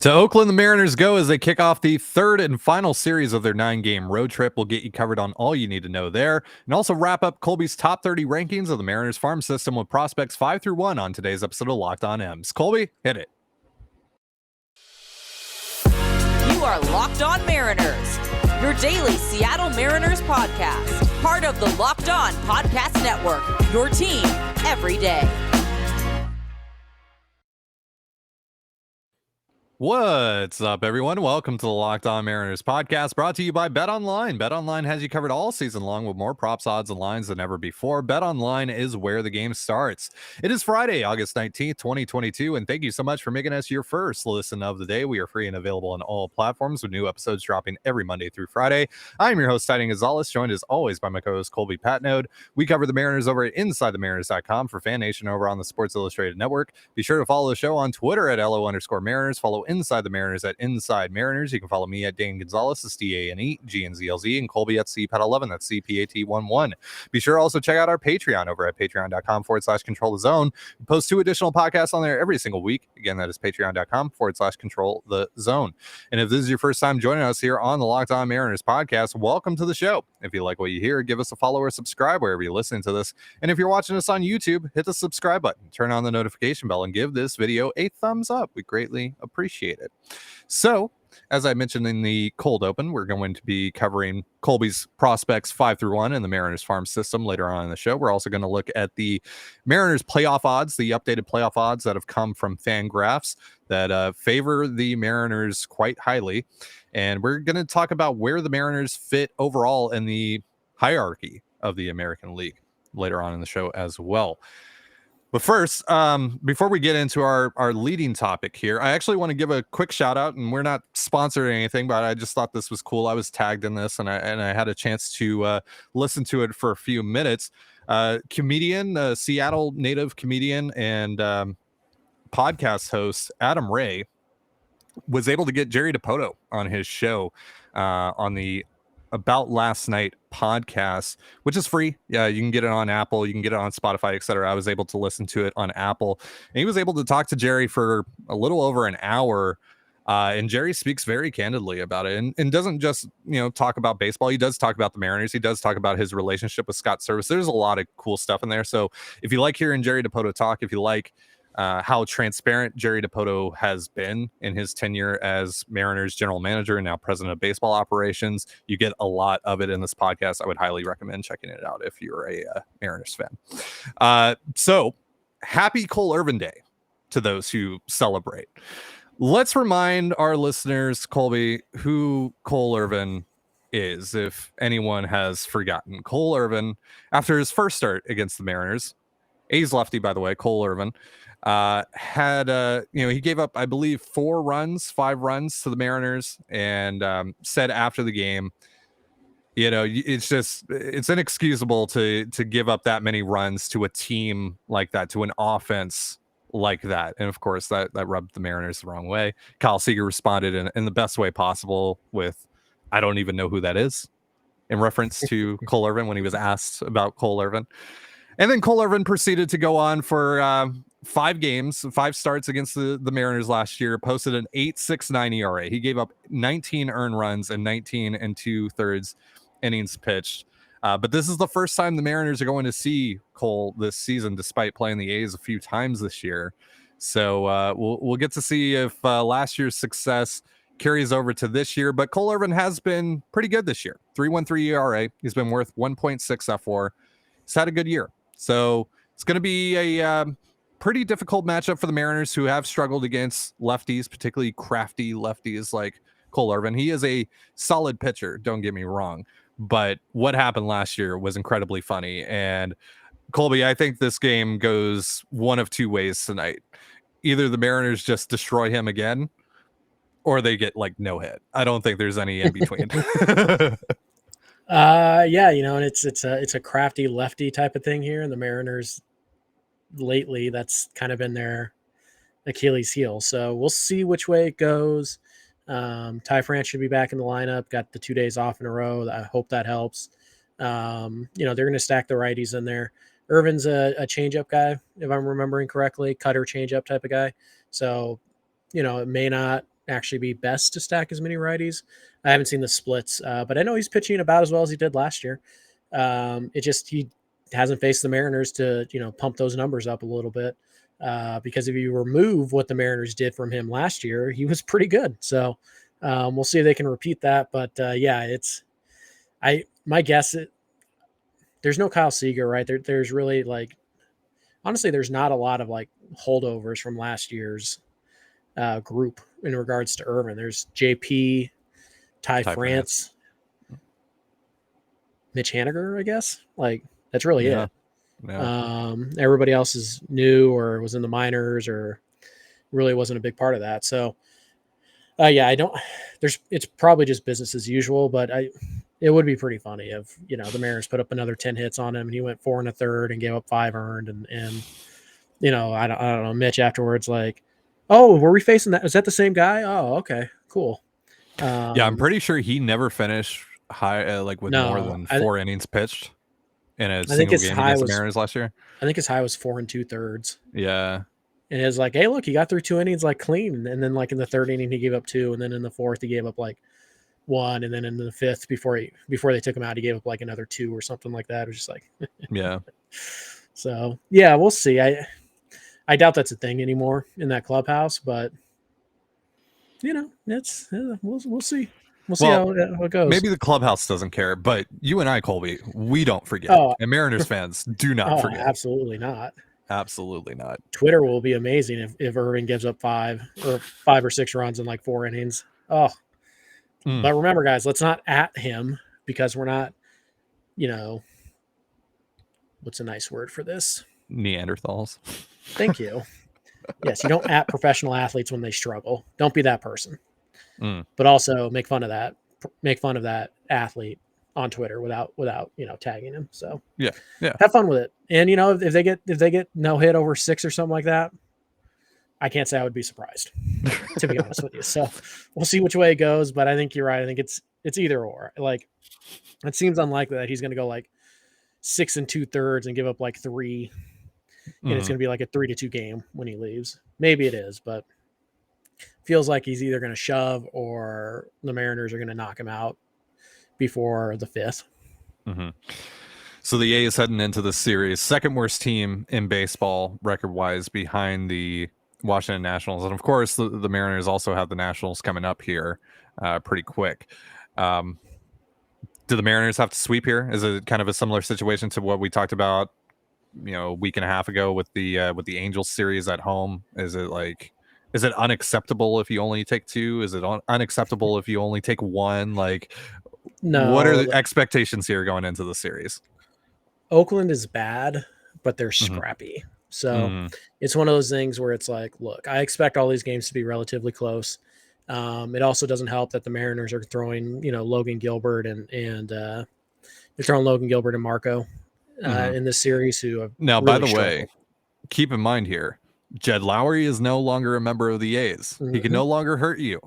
To Oakland, the Mariners go as they kick off the third and final series of their 9-game road trip. We'll get you covered on all you need to know there, and also wrap up Colby's top 30 rankings of the Mariners farm system with prospects 5 through 1 on today's episode of Locked On M's. Colby, hit it. You are Locked On Mariners, your daily Seattle Mariners podcast, part of the Locked On Podcast Network, your team every day. What's up, everyone? Welcome to the Locked On Mariners podcast, brought to you by BetOnline. BetOnline has you covered all season long with more props, odds, and lines than ever before. BetOnline is where the game starts. It is Friday, August 19th, 2022, and thank you so much for making us your first listen of the day. We are free and available on all platforms with new episodes dropping every Monday through Friday. I'm your host, Titan Gonzalez, joined as always by my co-host, Colby Zato. We cover the Mariners over at InsideTheMariners.com for Fan Nation over on the Sports Illustrated Network. Be sure to follow the show on Twitter at LO_Mariners. Follow Inside the Mariners at Inside Mariners. You can follow me at Dane Gonzalez, that's DANE, GNZLZ, and Colby at CPAT11, that's CPAT11. Be sure to also check out our Patreon over at patreon.com/control the zone. We post 2 additional podcasts on there every single week. Again, that is patreon.com/control the zone. And if this is your first time joining us here on the Locked On Mariners podcast, welcome to the show. If you like what you hear, give us a follow or subscribe wherever you're listening to this. And if you're watching us on YouTube, hit the subscribe button, turn on the notification bell, and give this video a thumbs up. We greatly appreciate it. So, as I mentioned in the cold open, we're going to be covering Colby's prospects 5 through 1 in the Mariners farm system later on in the show. We're also going to look at the Mariners playoff odds, the updated playoff odds that have come from Fangraphs that favor the Mariners quite highly. And we're going to talk about where the Mariners fit overall in the hierarchy of the American League later on in the show as well. But first, before we get into our leading topic here, I actually want to give a quick shout out, and we're not sponsored or anything, but I just thought this was cool. I was tagged in this, and I had a chance to listen to it for a few minutes. Comedian, Seattle native comedian and podcast host Adam Ray was able to get Jerry Dipoto on his show on the About Last Night podcast, which is free. Yeah, you can get it on Apple, you can get it on Spotify, etc. I was able to listen to it on Apple, and he was able to talk to Jerry for a little over an hour. And Jerry speaks very candidly about it, and doesn't just talk about baseball. He does talk about the Mariners. He does talk about his relationship with Scott Service. There's a lot of cool stuff in there. So if you like hearing Jerry Dipoto talk, if you like how transparent Jerry Dipoto has been in his tenure as Mariners general manager and now president of baseball operations, you get a lot of it in this podcast. I would highly recommend checking it out if you're a Mariners fan. So happy Cole Irvin Day to those who celebrate. Let's remind our listeners, Colby, who Cole Irvin is, if anyone has forgotten. Cole Irvin, after his first start against the Mariners, A's lefty, by the way, Cole Irvin, he gave up, I believe, 5 runs to the Mariners, and said after the game, it's inexcusable to give up that many runs to a team like that, to an offense like that. And of course that rubbed the Mariners the wrong way. Kyle Seager responded in the best way possible with, "I don't even know who that is," in reference to Cole Irvin when he was asked about Cole Irvin. And then Cole Irvin proceeded to go on for 5 starts against the Mariners last year, posted an 8.69 ERA. He gave up 19 earned runs and 19 2/3 innings pitched. But this is the first time the Mariners are going to see Cole this season, despite playing the A's a few times this year. So we'll get to see if last year's success carries over to this year. But Cole Irvin has been pretty good this year. 3.13 ERA. He's been worth 1.6 FWAR. He's had a good year. So it's going to be a pretty difficult matchup for the Mariners, who have struggled against lefties, particularly crafty lefties like Cole Irvin. He is a solid pitcher, don't get me wrong, but what happened last year was incredibly funny. And Colby, I think this game goes one of 2 ways tonight. Either the Mariners just destroy him again, or they get no hit. I don't think there's any in between. And it's a crafty lefty type of thing here, and the Mariners lately, that's kind of been their Achilles heel. So we'll see which way it goes. Ty France should be back in the lineup. Got the 2 days off in a row. I hope that helps. They're going to stack the righties in there. Irvin's a changeup guy, if I'm remembering correctly, cutter changeup type of guy. So, it may not actually be best to stack as many righties. I haven't seen the splits, but I know he's pitching about as well as he did last year. It just he hasn't faced the Mariners to pump those numbers up a little bit. Because if you remove what the Mariners did from him last year, he was pretty good. So we'll see if they can repeat that. But my guess there's no Kyle Seager, right? There's really honestly, there's not a lot of holdovers from last year's group in regards to Irvin. There's JP, Ty France, Mitch Haniger, I guess. That's really it. Yeah. Everybody else is new or was in the minors or really wasn't a big part of that. So it's probably just business as usual, but it would be pretty funny if the Mariners put up another 10 hits on him and he went 4 1/3 and gave up 5 earned and I don't know, Mitch afterwards oh, were we facing that? Is that the same guy? Oh, okay, cool. I'm pretty sure he never finished high with more than 4 innings pitched in a single game against the Mariners last year. I think his high was 4 2/3. Yeah. And it was hey, look, he got through 2 innings clean. And then in the 3rd inning, he gave up 2. And then in the 4th, he gave up 1. And then in the 5th, before they took him out, he gave up another 2 or something like that. It was just yeah. So, yeah, we'll see. I doubt that's a thing anymore in that clubhouse, but it's we'll see. We'll see how it goes. Maybe the clubhouse doesn't care, but you and I, Colby, we don't forget. And Mariners fans do not forget. Absolutely not. Absolutely not. Twitter will be amazing if Irvin gives up 5 or 6 runs in 4 innings. Oh. But remember, guys, let's not at him because we're not, what's a nice word for this? Neanderthals. Thank you. Yes, you don't at professional athletes when they struggle. Don't be that person. But also make fun of that athlete on Twitter without tagging him. So yeah, have fun with it. And if they get no hit over 6 or something like that, I can't say I would be surprised, to be honest with you. So we'll see which way it goes. But I think you're right. I think it's either or. It seems unlikely that he's going to go 6 2/3 and give up 3, and it's going to be a 3-2 game when he leaves. Maybe it is, but feels like he's either going to shove or the Mariners are going to knock him out before the 5th. So the A's heading into the series, second worst team in baseball record-wise behind the Washington Nationals. And of course, the Mariners also have the Nationals coming up here pretty quick. Do the Mariners have to sweep here? Is it kind of a similar situation to what we talked about, a week and a half ago with the Angels series at home? Is it unacceptable if you only take 2? Is it unacceptable if you only take 1? No. What are the expectations here going into the series? Oakland is bad, but they're scrappy. So it's one of those things where it's look, I expect all these games to be relatively close. It also doesn't help that the Mariners are throwing, Logan Gilbert and they're throwing Logan Gilbert and Marco in this series who have now, really by the struggled. way, keep in mind here, Jed Lowry is no longer a member of the A's. He can no longer hurt you.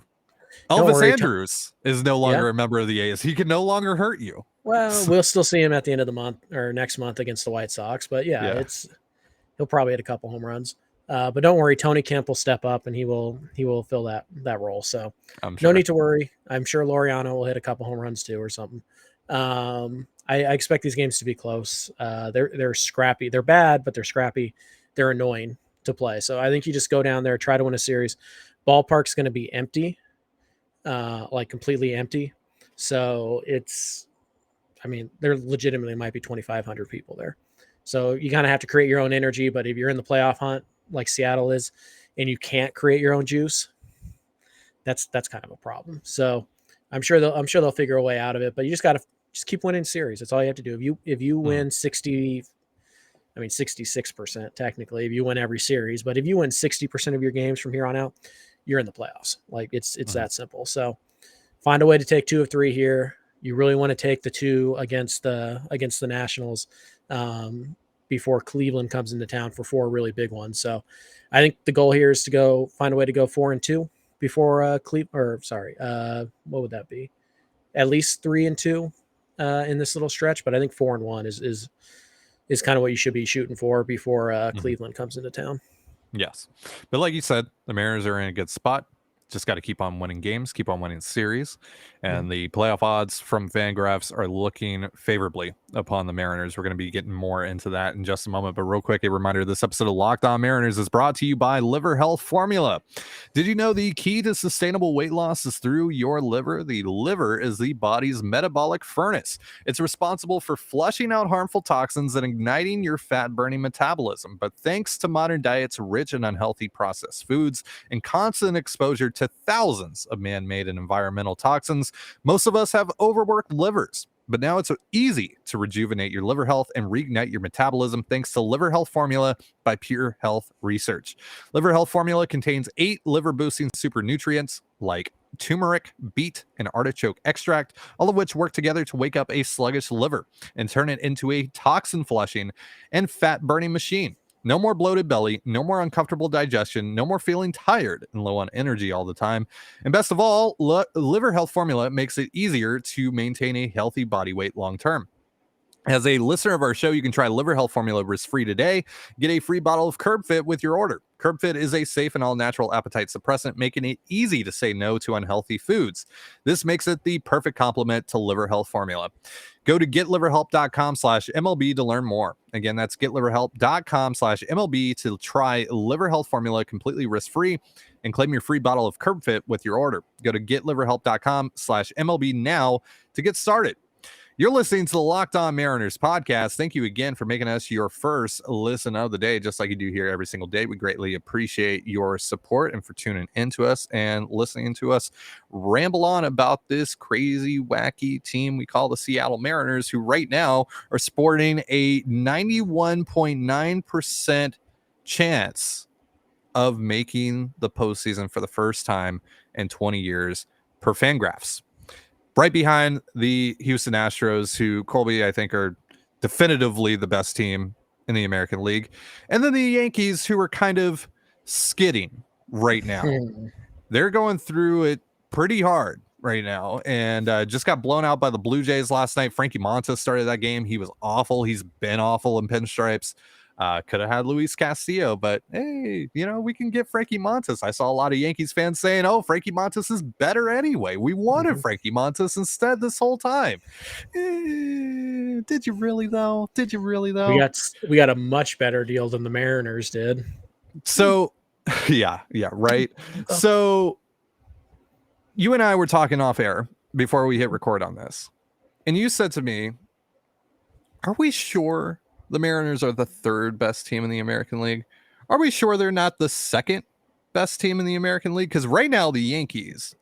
Elvis Andrews is no longer a member of the A's. He can no longer hurt you. Well, we'll still see him at the end of the month or next month against the White Sox. But he'll probably hit a couple home runs. But don't worry, Tony Kemp will step up and he will fill that role. So no need to worry. I'm sure Laureano will hit a couple home runs too or something. I expect these games to be close. They're scrappy. They're bad, but they're scrappy. They're annoying to play. So I think you just go down there, try to win a series. Ballpark's going to be empty, completely empty. So there legitimately might be 2,500 people there. So you kind of have to create your own energy. But if you're in the playoff hunt like Seattle is, and you can't create your own juice, that's kind of a problem. So I'm sure they'll figure a way out of it. But you just got to keep winning series. That's all you have to do. If you win 66% technically, if you win every series, but if you win 60% of your games from here on out, you're in the playoffs. It's that simple. So find a way to take 2 of 3 here. You really want to take the 2 against the Nationals before Cleveland comes into town for 4 really big ones. So I think the goal here is to find a way to go 4-2 before what would that be? At least 3-2 in this little stretch, but I think 4-1 is kind of what you should be shooting for before Cleveland comes into town. Yes. But like you said, the Mariners are in a good spot. just got to keep on winning games, keep on winning series. And the playoff odds from Fangraphs are looking favorably upon the Mariners. We're going to be getting more into that in just a moment. But real quick, a reminder, this episode of Locked On Mariners is brought to you by Liver Health Formula. Did you know the key to sustainable weight loss is through your liver? The liver is the body's metabolic furnace. It's responsible for flushing out harmful toxins and igniting your fat-burning metabolism. But thanks to modern diets rich in unhealthy processed foods and constant exposure to thousands of man-made and environmental toxins, most of us have overworked livers. But now it's easy to rejuvenate your liver health and reignite your metabolism thanks to Liver Health Formula by Pure Health Research. Liver Health Formula contains 8 liver-boosting super nutrients like turmeric, beet, and artichoke extract, all of which work together to wake up a sluggish liver and turn it into a toxin-flushing and fat-burning machine. No more bloated belly, no more uncomfortable digestion, no more feeling tired and low on energy all the time. And best of all, Liver Health Formula makes it easier to maintain a healthy body weight long term. As a listener of our show, you can try Liver Health Formula risk-free today. Get a free bottle of Curb Fit with your order. Curb Fit is a safe and all-natural appetite suppressant, making it easy to say no to unhealthy foods. This makes it the perfect complement to Liver Health Formula. Go to getliverhelp.com/MLB to learn more. Again, that's getliverhelp.com/MLB to try Liver Health Formula completely risk-free and claim your free bottle of Curb Fit with your order. Go to getliverhelp.com/MLB now to get started. You're listening to the Locked On Mariners podcast. Thank you again for making us your first listen of the day, just like you do here every single day. We greatly appreciate your support and for tuning into us and listening to us ramble on about this crazy, wacky team we call the Seattle Mariners, who right now are sporting a 91.9% chance of making the postseason for the first time in 20 years per Fangraphs. Right behind the Houston Astros, who Colby, I think, are definitively the best team in the American League. And then the Yankees, who are kind of skidding right now. They're going through it pretty hard right now and just got blown out by the Blue Jays last night. Frankie Montas started that game. He was awful. He's been awful in pinstripes. Could have had Luis Castillo, but hey, we can get Frankie Montas. I saw a lot of Yankees fans saying, oh, Frankie Montas is better anyway. We wanted Frankie Montas instead this whole time. Did you really though? We got a much better deal than the Mariners did. So yeah, right. So you and I were talking off air before we hit record on this, and you said to me, are we sure the Mariners are the third best team in the American League? Are we sure they're not the second best team in the American League? Because right now the Yankees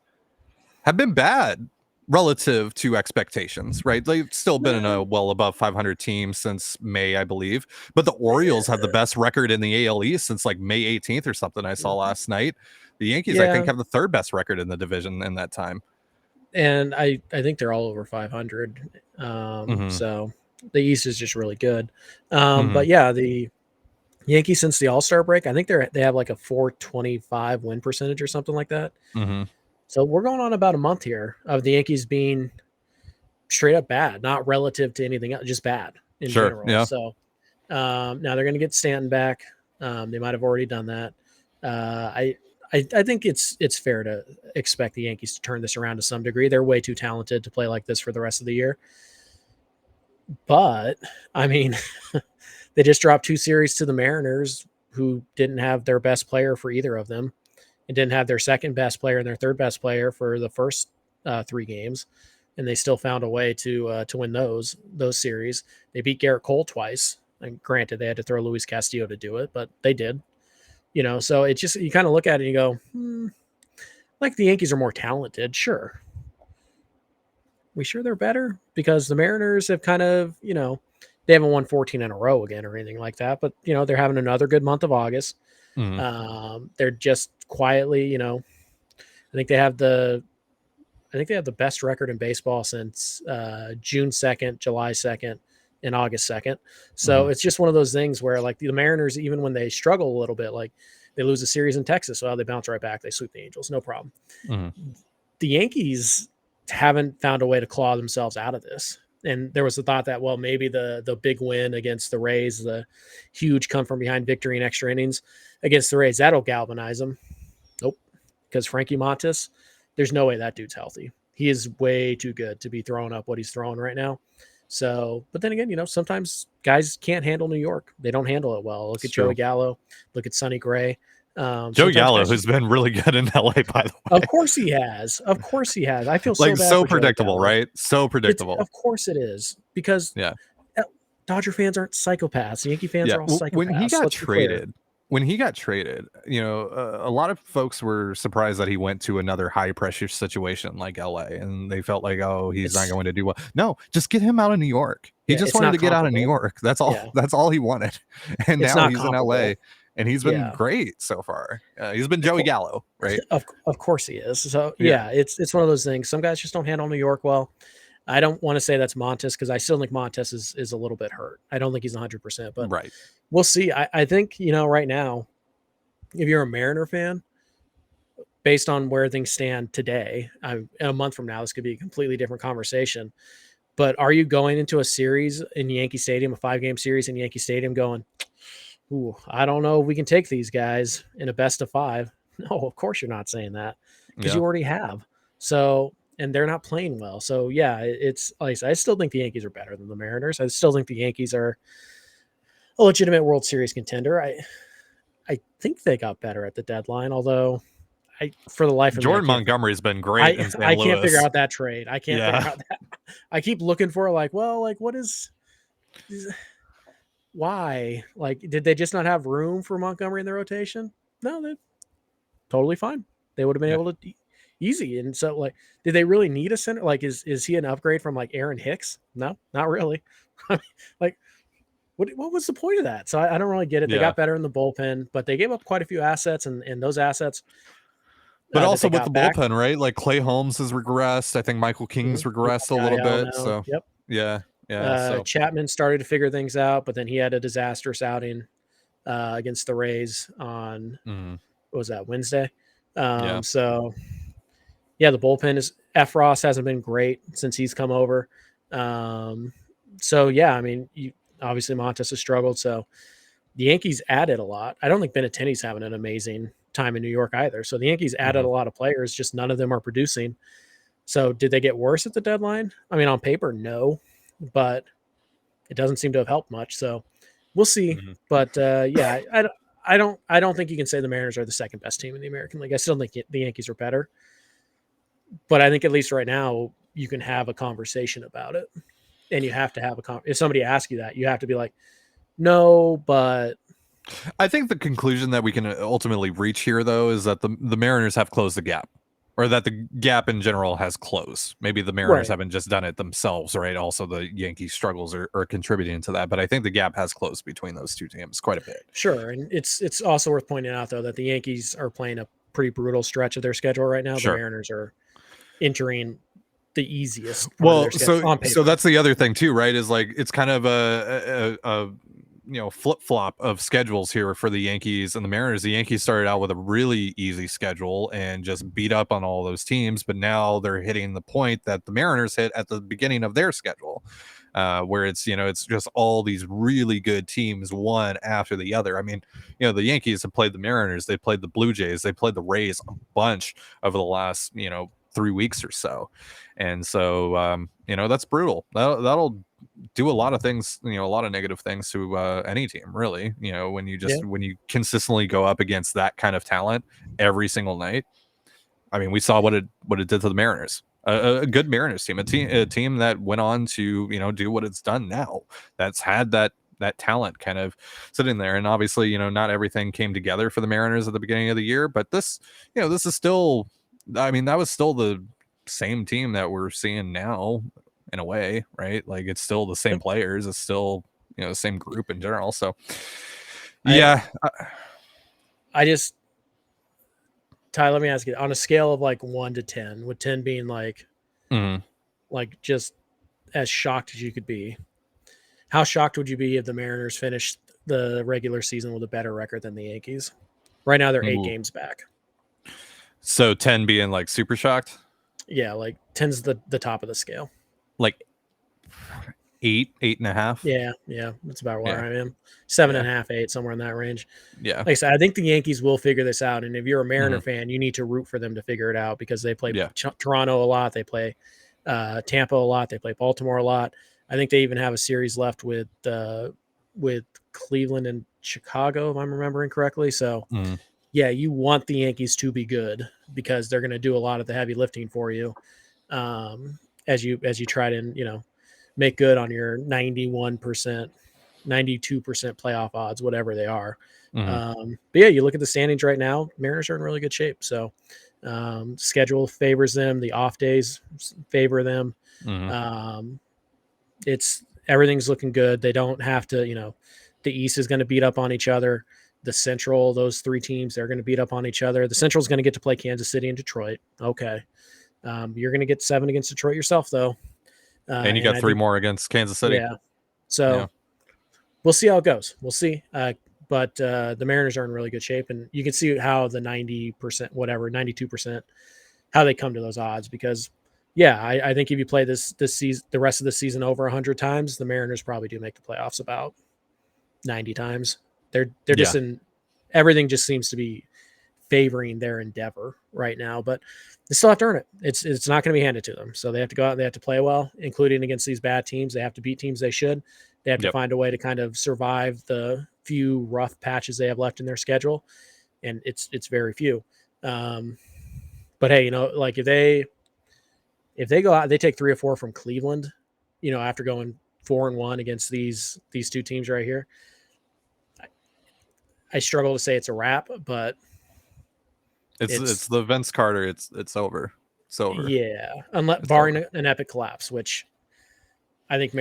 have been bad relative to expectations, right? They've still been in a well above 500 team since May, I believe. But the Orioles have the best record in the AL East since like May 18th or something I saw last night. The Yankees, I think, have the third best record in the division in that time. And I think they're all over 500. So the East is just really good. But yeah, the Yankees, since the All-Star break, I think they have like a 425 win percentage or something like that. So we're going on about a month here of the Yankees being straight up bad, not relative to anything else, just bad in general. Yeah. So now they're going to get Stanton back. They might have already done that. I think it's fair to expect the Yankees to turn this around to some degree. They're way too talented to play like this for the rest of the year. But, I mean, they just dropped 2 series to the Mariners, who didn't have their best player for either of them and didn't have their second best player and their third best player for the first 3 games. And they still found a way to win those series. They beat Garrett Cole twice. And granted, they had to throw Luis Castillo to do it, but they did. So it just, you kind of look at it and you go, like the Yankees are more talented. Sure. We sure they're better? Because the Mariners have kind of, they haven't won 14 in a row again or anything like that, but they're having another good month of August. They're just quietly, I think they have the best record in baseball since June 2nd, July 2nd, and August 2nd. So it's just one of those things where like the Mariners, even when they struggle a little bit, like they lose a series in Texas, well, they bounce right back. They sweep the Angels, no problem. The Yankees haven't found a way to claw themselves out of this. And there was the thought that, well, maybe the big win against the Rays, the huge come from behind victory in extra innings against the Rays, that'll galvanize them. Nope. because Frankie Montas, there's no way that dude's healthy. He is way too good to be throwing up what he's throwing right now. So, but then again, sometimes guys can't handle New York. They don't handle it well. Look It's at Joey true. Gallo. Look at Sonny Gray. Joe Gallo has been really good in LA, by the way. Of course he has. Of course he has. I feel so Like bad so for Joey predictable, Gallo. right? So predictable. Of course it is, because Yeah. Dodger fans aren't psychopaths. Yankee fans are all psychopaths. When he got Let's be clear. traded, a lot of folks were surprised that he went to another high pressure situation like LA, and they felt like, oh, he's not going to do well. No, just get him out of New York. He just wanted to get out of New York. That's all. Yeah. That's all he wanted. And now he's in LA, and he's been great so far. He's been Joey Gallo, right? Of course he is. So it's one of those things. Some guys just don't handle New York well. I don't want to say that's Montas, because I still think Montas is a little bit hurt. I don't think he's 100%, but right. We'll see. I think, right now, if you're a Mariner fan, based on where things stand today, a month from now, this could be a completely different conversation. But are you going into a series in Yankee Stadium, a 5-game series in Yankee Stadium, going, ooh, I don't know if we can take these guys in a best of 5? No, of course you're not saying that, because you already have. So, and they're not playing well. So, yeah, it's like I said, I still think the Yankees are better than the Mariners. I still think the Yankees are a legitimate World Series contender. I think they got better at the deadline, although for the life of Jordan Montgomery has been great in St. Louis. I can't figure out that trade. I can't figure out that. I keep looking for what is why? Like, did they just not have room for Montgomery in the rotation? No, they're totally fine. They would have been able to easy. And so, did they really need a center? Like, is he an upgrade from Aaron Hicks? No, not really. What was the point of that? So I don't really get it. They got better in the bullpen, but they gave up quite a few assets, and those assets. But also with the bullpen, right? Like Clay Holmes has regressed. I think Michael King's regressed a little bit. So so Chapman started to figure things out, but then he had a disastrous outing against the Rays on what was that, Wednesday? So the bullpen is Efros hasn't been great since he's come over. Obviously Montas has struggled, so the Yankees added a lot. I don't think Benintendi's having an amazing time in New York either. So the Yankees added a lot of players, just none of them are producing. So did they get worse at the deadline? I mean, on paper, no, but it doesn't seem to have helped much. So we'll see. But I don't think you can say the Mariners are the second best team in the American League. I still think the Yankees are better, but I think at least right now you can have a conversation about it. And you have to have if somebody asks you that, you have to be like, no, but I think the conclusion that we can ultimately reach here, though, is that the Mariners have closed the gap, or that the gap in general has closed. Maybe the Mariners haven't just done it themselves, right? Also, the Yankees' struggles are contributing to that. But I think the gap has closed between those two teams quite a bit. Sure. And it's also worth pointing out, though, that the Yankees are playing a pretty brutal stretch of their schedule right now. The Mariners are entering the easiest. Well, so that's the other thing too, right? Is like it's kind of a flip-flop of schedules here for the Yankees and the Mariners. The Yankees started out with a really easy schedule and just beat up on all those teams, but now they're hitting the point that the Mariners hit at the beginning of their schedule, where it's just all these really good teams one after the other. I mean, the Yankees have played the Mariners, they played the Blue Jays, they played the Rays a bunch over the last 3 weeks or so. And so, that's brutal. That'll do a lot of things, a lot of negative things to any team, really. When you consistently go up against that kind of talent every single night. I mean, we saw what it did to the Mariners. A good Mariners team, a team that went on to do what it's done now. That's had that talent kind of sitting there, and obviously, not everything came together for the Mariners at the beginning of the year. But this is still. I mean, that was still the same team that we're seeing now in a way, right? Like it's still the same players. It's still, the same group in general. So I just, Ty, let me ask you, on a scale of 1 to 10, with 10 being like just as shocked as you could be, how shocked would you be if the Mariners finished the regular season with a better record than the Yankees? Right now they're 8 games back. So 10 being super shocked? Yeah, 10's the top of the scale. eight and a half. Yeah, that's about where Yeah. I am. 7 Yeah. and a half, 8, somewhere in that range. Yeah. Like I said, I think the Yankees will figure this out. And if you're a Mariner Mhm. fan, you need to root for them to figure it out because they play Yeah. Toronto a lot. They play Tampa a lot. They play Baltimore a lot. I think they even have a series left with Cleveland and Chicago, if I'm remembering correctly. So, Mhm. yeah, you want the Yankees to be good because they're going to do a lot of the heavy lifting for you as you try to make good on your 91%, 92% playoff odds, whatever they are. Mhm. But yeah, you look at the standings right now, Mariners are in really good shape. So schedule favors them. The off days favor them. Mhm. Um, it's everything's looking good. They don't have to, the East is going to beat up on each other. The Central, those three teams, they're going to beat up on each other. The Central is going to get to play Kansas City and Detroit. Okay. You're going to get 7 against Detroit yourself, though. And you And got I 3 think, more against Kansas City. yeah. So Yeah. we'll see how it goes. We'll see. But the Mariners are in really good shape, and you can see how the 90%, whatever, 92%, how they come to those odds. Because, yeah, I think if you play this season, the rest of the season over 100 times, the Mariners probably do make the playoffs about 90 times. They're Yeah. just in everything just seems to be favoring their endeavor right now, but they still have to earn it. It's not going to be handed to them. So they have to go out and they have to play well, including against these bad teams. They have to beat teams they should. They have to Yep. find a way to kind of survive the few rough patches they have left in their schedule, and it's very few. But hey, like if they go out, they take 3 or 4 from Cleveland, after going 4-1 against these 2 teams right here. I struggle to say it's a wrap, but It's the Vince Carter. It's over. It's over. yeah, unless It's barring over. an epic collapse, which I think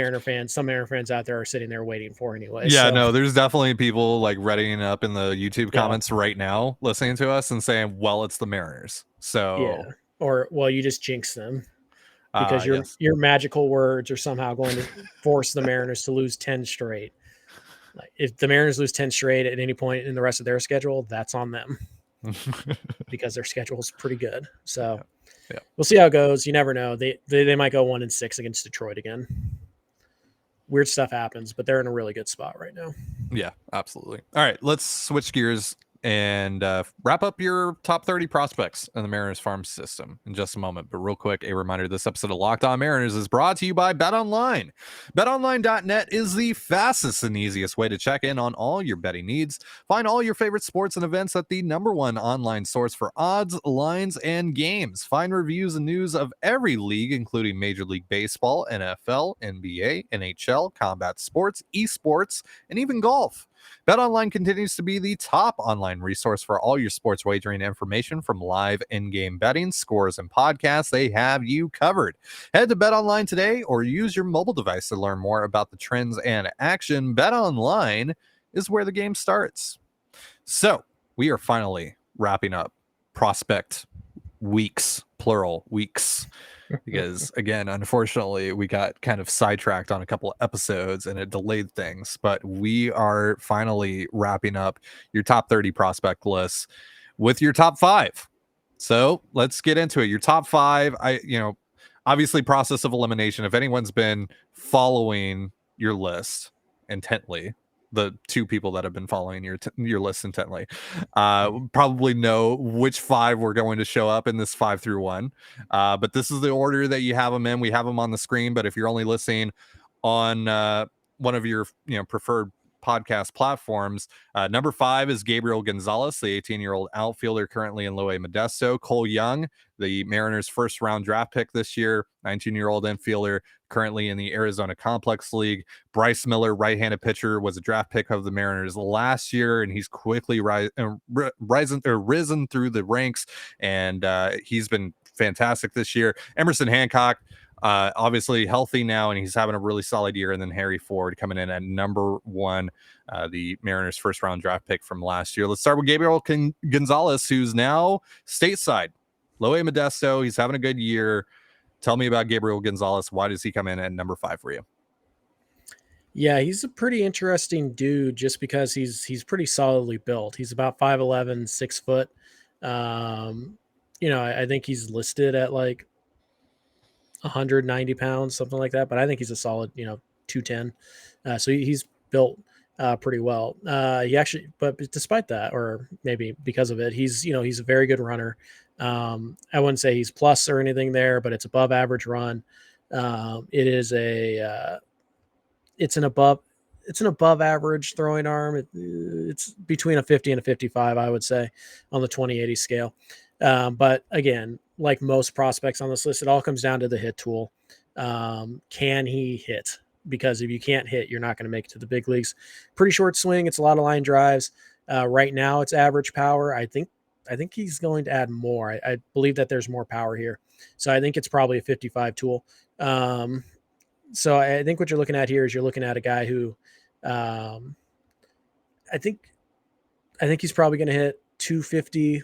some Mariner fans out there are sitting there waiting for anyway. Yeah, So no, there's definitely people like readying up in the YouTube yeah, comments right now listening to us and saying, well, it's the Mariners. yeah, So or well, you just jinx them because yes. your magical words are somehow going to force the Mariners to lose 10 straight. Like if the Mariners lose 10 straight at any point in the rest of their schedule, that's on them because their schedule is pretty good. So Yeah. we'll see how it goes. You never know. They might go 1-6 against Detroit again. Weird stuff happens, but they're in a really good spot right now. Yeah, absolutely. All right, let's switch gears and wrap up your top 30 prospects in the Mariners farm system in just a moment. But real quick, a reminder, this episode of Locked On Mariners is brought to you by BetOnline. BetOnline.net is the fastest and easiest way to check in on all your betting needs. Find all your favorite sports and events at the #1 online source for odds, lines, and games. Find reviews and news of every league, including Major League Baseball, NFL, NBA, NHL, combat sports, esports, and even golf. BetOnline continues to be the top online resource for all your sports wagering information, from live in-game betting, scores, and podcasts. They have you covered. Head to BetOnline today or use your mobile device to learn more about the trends and action. BetOnline is where the game starts. So we are finally wrapping up prospect weeks, plural weeks, because again, unfortunately, we got kind of sidetracked on a couple of episodes and it delayed things, but we are finally wrapping up your top 30 prospect lists with your top 5. So let's get into it. Your top 5, obviously process of elimination. If anyone's been following your list intently, the 2 people that have been following your list intently probably know which 5 were going to show up in this 5 through 1, but this is the order that you have them in. We have them on the screen, but if you're only listening on one of your preferred podcast platforms, number 5 is Gabriel Gonzalez, the 18-year-old outfielder currently in Loe Modesto. Cole Young, the Mariners' first round draft pick this year, 19-year-old infielder currently in the Arizona Complex League. Bryce Miller, right-handed pitcher, was a draft pick of the Mariners last year, and he's quickly risen through the ranks, and he's been fantastic this year. Emerson Hancock, obviously healthy now, and he's having a really solid year. And then Harry Ford coming in at number 1, the Mariners' first round draft pick from last year. Let's start with Gabriel Gonzalez, who's now stateside, Loe Modesto. He's having a good year. Tell me about Gabriel Gonzalez. Why does he come in at number 5 for you? Yeah, he's a pretty interesting dude just because he's pretty solidly built. He's about 5'11", 6 foot. I think he's listed at like 190 pounds, something like that. But I think he's a solid, 210. So he's built pretty well. But despite that, or maybe because of it, he's a very good runner. I wouldn't say he's plus or anything there, but it's above average run. It's an above average throwing arm. It's between a 50 and a 55, I would say, on the 20/80 scale. But again, like most prospects on this list, it all comes down to the hit tool. Can he hit? Because if you can't hit, you're not going to make it to the big leagues. Pretty short swing. It's a lot of line drives. Right now, it's average power. I think he's going to add more. I believe that there's more power here. So I think it's probably a 55 tool. So I think what you're looking at here is you're looking at a guy who I think he's probably going to hit 250,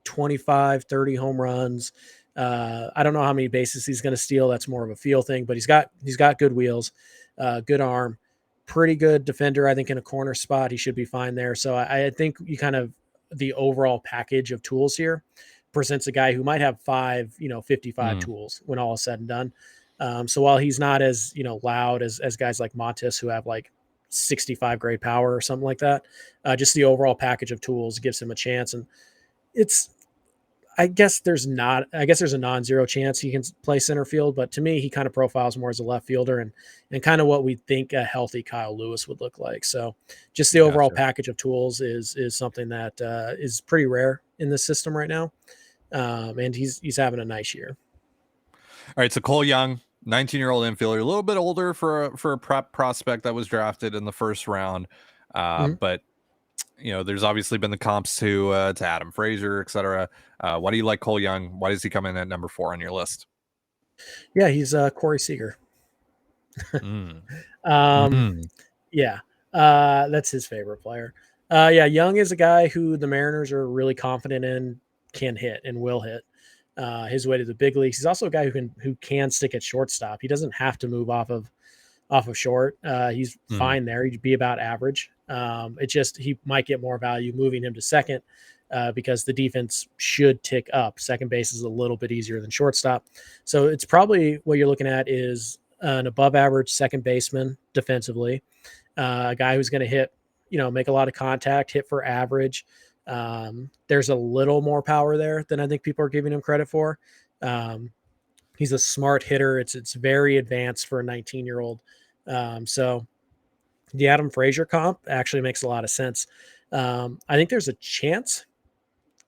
25, 30 home runs. I don't know how many bases he's going to steal. That's more of a feel thing, but he's got good wheels, good arm, pretty good defender. I think in a corner spot, he should be fine there. So I think the overall package of tools here presents a guy who might have 55 tools when all is said and done. So while he's not as, loud as guys like Montes who have like 65 grade power or something like that, just the overall package of tools gives him a chance. And I guess there's a non-zero chance he can play center field, but to me, he kind of profiles more as a left fielder and kind of what we think a healthy Kyle Lewis would look like. So just the overall package of tools is something that is pretty rare in this system right now. And he's having a nice year. All right, so Cole Young, 19-year-old infielder, a little bit older for a prep prospect that was drafted in the first round, but there's obviously been the comps to Adam Frazier, etc. Why do you like Cole Young? Why does he come in at number 4 on your list? Yeah, he's Corey Seager. Yeah, that's his favorite player. Young is a guy who the Mariners are really confident in, can hit and will hit his way to the big leagues. He's also a guy who can stick at shortstop. He doesn't have to move off of short. He's fine there. He'd be about average. It just, he might get more value moving him to second because the defense should tick up. Second base is a little bit easier than shortstop. So it's probably what you're looking at is an above average second baseman defensively, a guy who's going to hit, make a lot of contact, hit for average. There's a little more power there than I think people are giving him credit for. He's a smart hitter. It's very advanced for a 19-year-old. So the Adam Frazier comp actually makes a lot of sense. I think there's a chance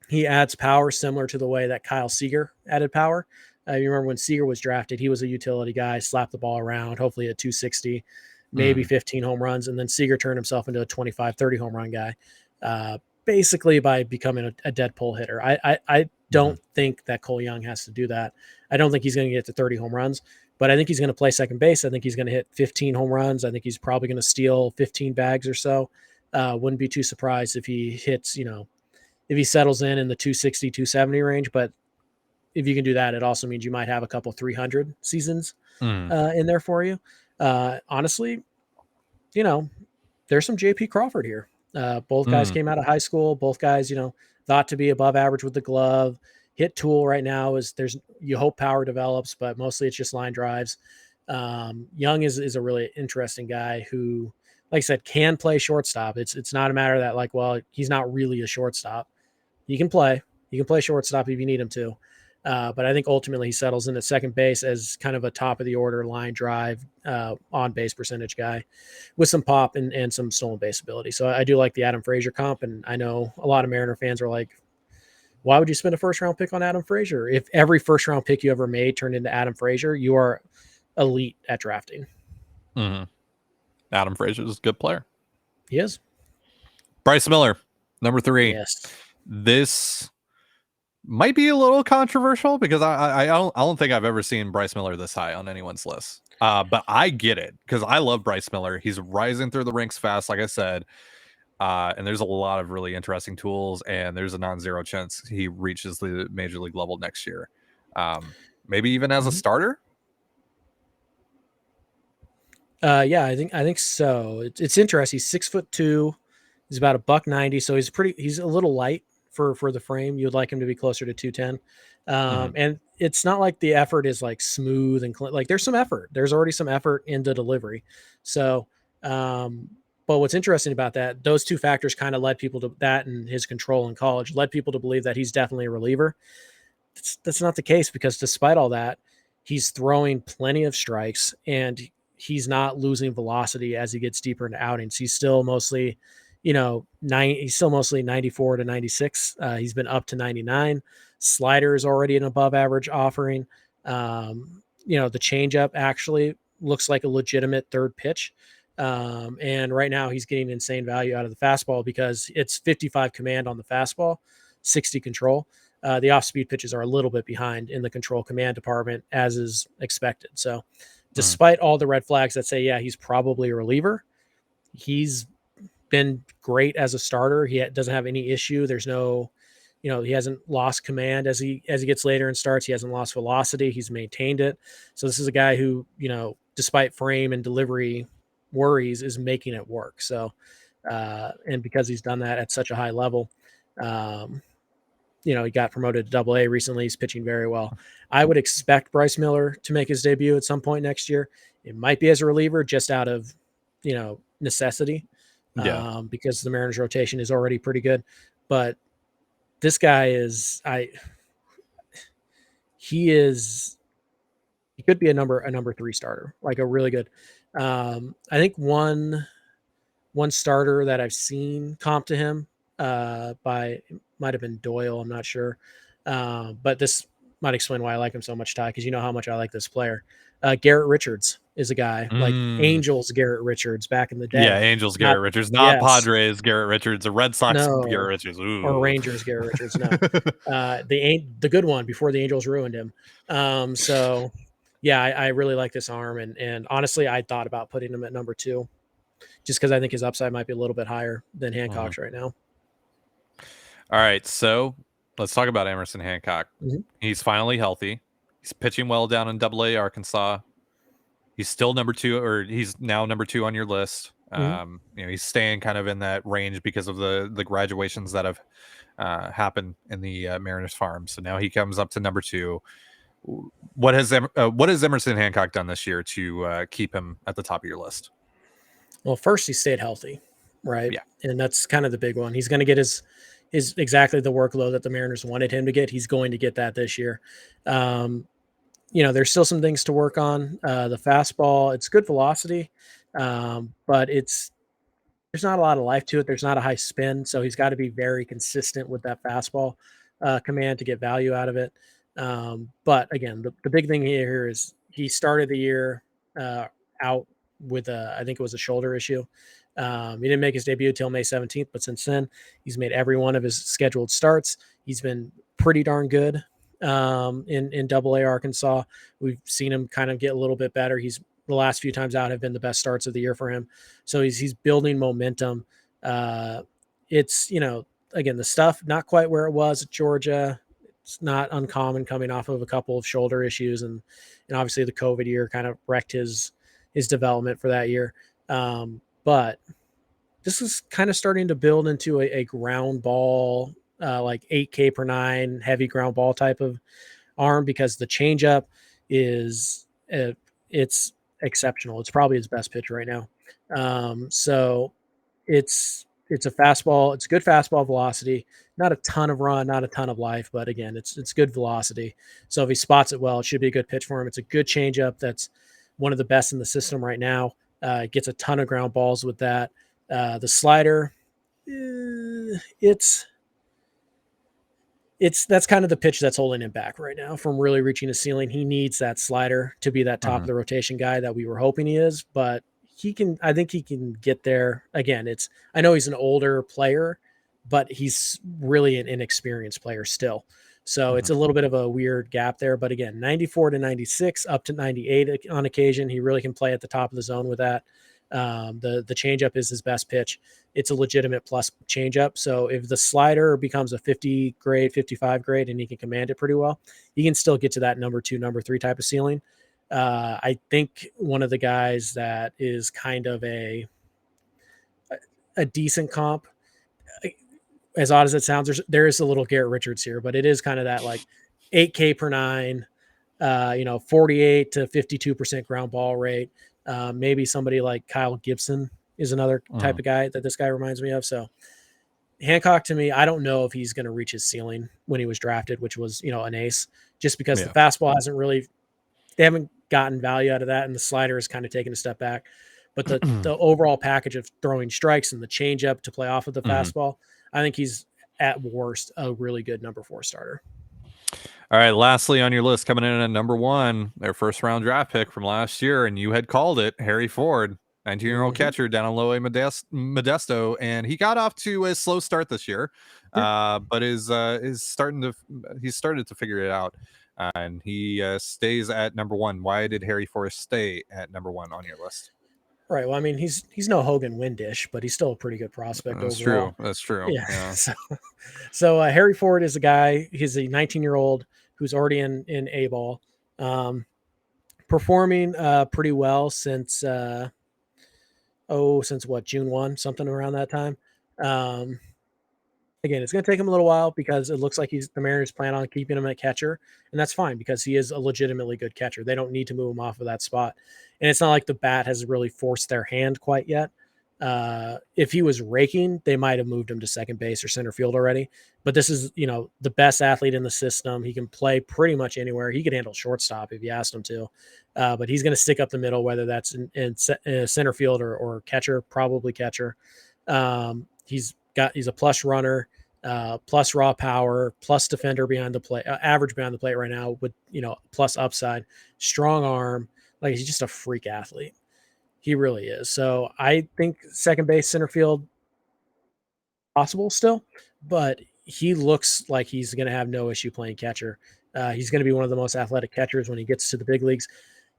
he adds power similar to the way that Kyle Seager added power. You remember when Seager was drafted, he was a utility guy, slapped the ball around, hopefully at 260, maybe 15 home runs. And then Seager turned himself into a 25, 30 home run guy, basically by becoming a dead pull hitter. I don't think that Cole Young has to do that. I don't think he's going to get to 30 home runs, but I think he's going to play second base. I think he's going to hit 15 home runs. I think he's probably going to steal 15 bags or so. Wouldn't be too surprised if he hits, if he settles in the 260, 270 range. But if you can do that, it also means you might have a couple 300 seasons in there for you. Honestly, there's some JP Crawford here. Both guys came out of high school. Both guys, thought to be above average with the glove. Hit tool right now you hope power develops, but mostly it's just line drives. Young is a really interesting guy who, like I said, can play shortstop. It's not a matter that he's not really a shortstop. He can play shortstop if you need him to. But I think ultimately he settles in at second base as kind of a top of the order line drive, on base percentage guy with some pop and some stolen base ability. So I do like the Adam Frazier comp. And I know a lot of Mariner fans are like, why would you spend a first round pick on Adam Frazier? If every first round pick you ever made turned into Adam Frazier, you are elite at drafting. Adam Frazier is a good player. He is. Bryce Miller, number 3. Yes. This might be a little controversial because I don't think I've ever seen Bryce Miller this high on anyone's list. But I get it because I love Bryce Miller. He's rising through the ranks fast, like I said. And there's a lot of really interesting tools, and there's a non-zero chance he reaches the major league level next year. Maybe even as a starter. I think so. It's interesting. He's 6'2". He's about $190. So he's a little light for the frame. You'd like him to be closer to 210. And it's not like the effort is like smooth and like there's some effort. There's already some effort in the delivery. So, but what's interesting about that, those two factors kind of led people to that, and his control in college led people to believe that he's definitely a reliever. That's not the case, because despite all that, he's throwing plenty of strikes and he's not losing velocity as he gets deeper into outings. He's still mostly, he's still mostly 94 to 96. He's been up to 99. Slider is already an above average offering. The changeup actually looks like a legitimate third pitch. And right now he's getting insane value out of the fastball because it's 55 command on the fastball, 60 control. The off-speed pitches are a little bit behind in the control command department, as is expected. So despite all the red flags that say, yeah, he's probably a reliever, he's been great as a starter. He doesn't have any issue. There's no, he hasn't lost command as he gets later and starts. He hasn't lost velocity. He's maintained it. So this is a guy who, despite frame and delivery worries, is making it work. So, and because he's done that at such a high level, he got promoted to Double A recently. He's pitching very well. I would expect Bryce Miller to make his debut at some point next year. It might be as a reliever, just out of, necessity, because the Mariners rotation is already pretty good. But this guy he could be a number 3 starter, like a really good. I think one starter that I've seen comp to him might have been Doyle. I'm not sure. But this might explain why I like him so much, Ty, because you know how much I like this player. Garrett Richards is a guy like Angels Garrett Richards back in the day. Yeah, Angels Garrett Richards, not Padres Garrett Richards, or Red Sox Garrett Richards. Ooh. Or Rangers Garrett Richards. No. The good one before the Angels ruined him. So yeah, I really like this arm, and honestly, I thought about putting him at number 2, just because I think his upside might be a little bit higher than Hancock's right now. All right, so let's talk about Emerson Hancock. He's finally healthy. He's pitching well down in Double A Arkansas. He's still number 2, or he's now number 2 on your list. He's staying kind of in that range because of the graduations that have happened in the Mariners farm. So now he comes up to number 2. What has Emerson Hancock done this year to keep him at the top of your list? Well, first, he stayed healthy, right? Yeah, and that's kind of the big one. He's going to get his exactly the workload that the Mariners wanted him to get. He's going to get that this year. There's still some things to work on. The fastball, it's good velocity, but there's not a lot of life to it. There's not a high spin, so he's got to be very consistent with that fastball command to get value out of it. But again, the big thing here is he started the year out with I think it was a shoulder issue. He didn't make his debut till May 17th, but since then he's made every one of his scheduled starts. He's been pretty darn good in Double A Arkansas. We've seen him kind of get a little bit better. The last few times out have been the best starts of the year for him. So he's building momentum. It's, again, the stuff not quite where it was at Georgia. It's not uncommon coming off of a couple of shoulder issues, and obviously the COVID year kind of wrecked his development for that year. But this is kind of starting to build into a ground ball, like 8K per 9 heavy ground ball type of arm, because the changeup is it's exceptional. It's probably his best pitch right now. So it's a fastball. It's good fastball velocity, not a ton of run, not a ton of life, but again, it's good velocity. So if he spots it well, it should be a good pitch for him. It's a good changeup. That's one of the best in the system right now. Gets a ton of ground balls with that. The slider, that's kind of the pitch that's holding him back right now from really reaching his ceiling. He needs that slider to be that top of the rotation guy that we were hoping he is, but I think he can get there. Again, I know he's an older player, but he's really an inexperienced player still. So it's a little bit of a weird gap there, but again, 94 to 96 up to 98 on occasion. He really can play at the top of the zone with that. The changeup is his best pitch. It's a legitimate plus changeup. So if the slider becomes a 50 grade, 55 grade, and he can command it pretty well, he can still get to that number 2, number 3 type of ceiling. I think one of the guys that is kind of a decent comp, as odd as it sounds, there is a little Garrett Richards here, but it is kind of that like 8K per nine, 48 to 52% ground ball rate. Maybe somebody like Kyle Gibson is another type of guy that this guy reminds me of. So Hancock, to me, I don't know if he's going to reach his ceiling when he was drafted, which was, an ace, just because the fastball they haven't gotten value out of that. And the slider has kind of taken a step back, but the overall package of throwing strikes and the changeup to play off of the fastball, I think he's at worst a really good number 4 starter. All right, lastly on your list, coming in at number 1, their first round draft pick from last year, and you had called it, Harry Ford, 19-year-old catcher down in Low A Modesto, and he got off to a slow start this year, but is started to figure it out, and he stays at number 1. Why did Harry Ford stay at number 1 on your list? Right. Well, I mean, he's no Hogan Windish, but he's still a pretty good prospect overall. That's true. Yeah. So Harry Ford is a guy. He's a 19-year-old who's already in A ball, performing pretty well since what, June 1, something around that time. Again, it's going to take him a little while because it looks like the Mariners plan on keeping him at catcher, and that's fine because he is a legitimately good catcher. They don't need to move him off of that spot, and it's not like the bat has really forced their hand quite yet. If he was raking, they might have moved him to second base or center field already. But this is, the best athlete in the system. He can play pretty much anywhere. He could handle shortstop if you asked him to. But he's going to stick up the middle, whether that's in center field or catcher, probably catcher. He's a plus runner, plus raw power, plus defender behind the plate, average behind the plate right now with, plus upside, strong arm. Like, he's just a freak athlete. He really is. So I think second base, center field, possible still, but he looks like he's going to have no issue playing catcher. He's going to be one of the most athletic catchers when he gets to the big leagues.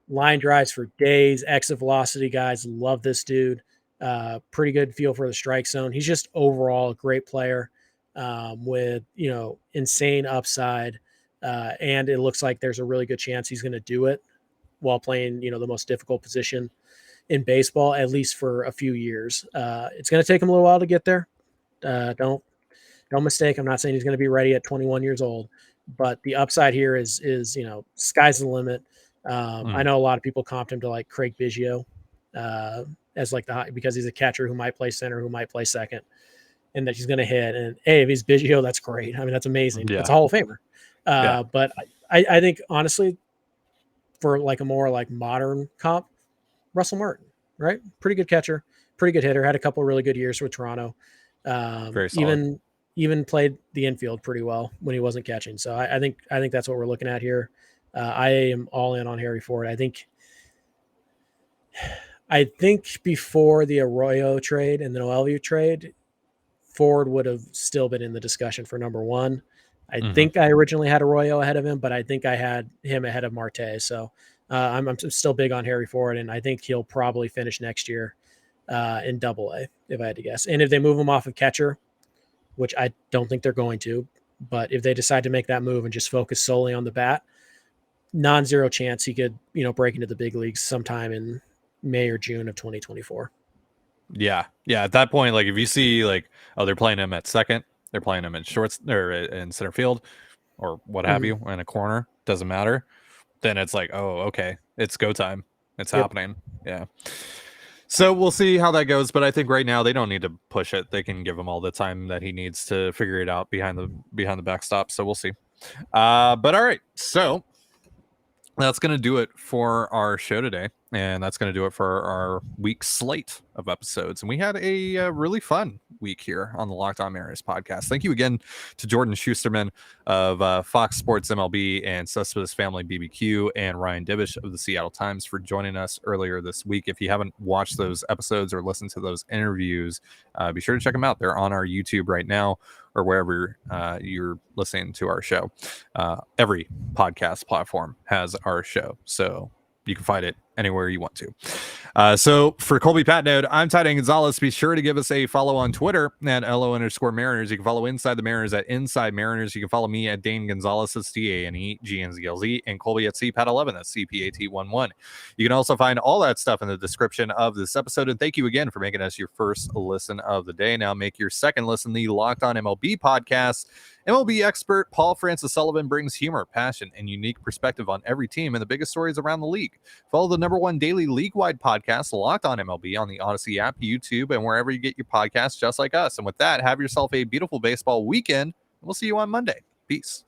Line drives for days, exit velocity guys love this dude. Pretty good feel for the strike zone. He's just overall a great player with, insane upside. And it looks like there's a really good chance he's going to do it while playing, the most difficult position in baseball, at least for a few years. It's going to take him a little while to get there. Don't mistake. I'm not saying he's going to be ready at 21 years old, but the upside here is sky's the limit. I know a lot of people comped him to like Craig Biggio as like because he's a catcher who might play center, who might play second, and that he's going to hit. And hey, if he's Biggio, that's great. I mean, that's amazing. It's a Hall of Famer. But I think honestly, for like a more like modern comp, Russell Martin, right? Pretty good catcher, pretty good hitter. Had a couple of really good years with Toronto. Very solid. Even played the infield pretty well when he wasn't catching. So I think that's what we're looking at here. I am all in on Harry Ford. I think before the Arroyo trade and the Noelvio trade, Ford would have still been in the discussion for number 1. I think I originally had Arroyo ahead of him, but I think I had him ahead of Marte. So I'm still big on Harry Ford, and I think he'll probably finish next year in Double-A, if I had to guess. And if they move him off of catcher, which I don't think they're going to, but if they decide to make that move and just focus solely on the bat, non-zero chance he could, break into the big leagues sometime in May or June of 2024. Yeah. At that point, like if you see like, oh, they're playing him at second, they're playing him in shorts or in center field or what have you, in a corner, doesn't matter. Then it's like, oh, okay, it's go time. It's happening. Yeah. So we'll see how that goes. But I think right now they don't need to push it. They can give him all the time that he needs to figure it out behind the backstop. So we'll see. But all right. So that's going to do it for our show today. And that's going to do it for our week slate of episodes. And we had a really fun week here on the Locked On Mariners podcast. Thank you again to Jordan Schusterman of Fox Sports MLB and Cespedes Family BBQ and Ryan Dibish of the Seattle Times for joining us earlier this week. If you haven't watched those episodes or listened to those interviews, be sure to check them out. They're on our YouTube right now or wherever you're listening to our show. Every podcast platform has our show. So you can find it anywhere you want to. So for Colby Patnode, I'm Ty Gonzalez. Be sure to give us a follow on Twitter at LO_Mariners. You can follow Inside the Mariners at Inside Mariners. You can follow me at Dane Gonzalez, that's DANEGNZLZ, and Colby at CPAT11, that's CPAT11. You can also find all that stuff in the description of this episode. And thank you again for making us your first listen of the day. Now make your second listen the Locked On MLB podcast. MLB expert Paul Francis Sullivan brings humor, passion, and unique perspective on every team and the biggest stories around the league. Follow the #1 daily league-wide podcast, Locked On MLB, on the Odyssey app, YouTube, and wherever you get your podcasts, just like us. And with that, have yourself a beautiful baseball weekend. We'll see you on Monday. Peace.